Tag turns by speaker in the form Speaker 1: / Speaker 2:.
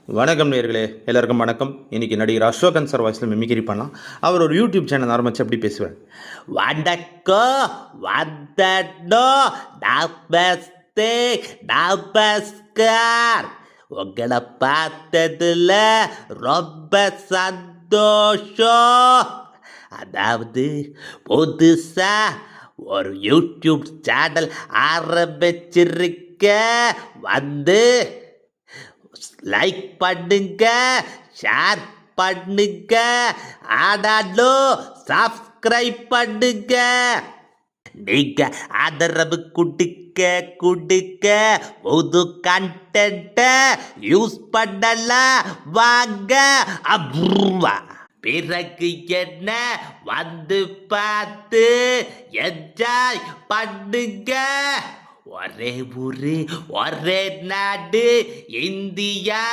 Speaker 1: வணக்கம் நேயர்களே, எல்லாருக்கும் வணக்கம். இன்னைக்கு நடிகர் அசோகன் சார் வாய்ஸில் மிமிக்ரி பண்ணலாம். அவர் ஒரு யூடியூப் சேனல் ஆரம்பிச்சு அப்படி பேசுவார். வணக்கம் வந்தோ நமஸ்தே நமஸ்கார். உங்களை பார்த்ததுல ரொம்ப சந்தோஷம். அதாவது புதுசா ஒரு யூடியூப் சேனல் ஆரம்பிச்சிருக்க, வந்து லைக் பண்ணுங்க, ஷேர் பண்ணுங்க, ஆனாலும் சப்ஸ்கிரைப் பண்ணுங்க. நீங்க ஆதரவு கொடுக்க கொடுக்க புது கண்டென்ட்ட யூஸ் பண்ணலாம். வாங்க அப்ரூவா. பிறகு என்ன வந்து பார்த்து என்ஜாய் பண்ணுங்க. ஒரே ஊரு ஒரே நாடு இந்தியா.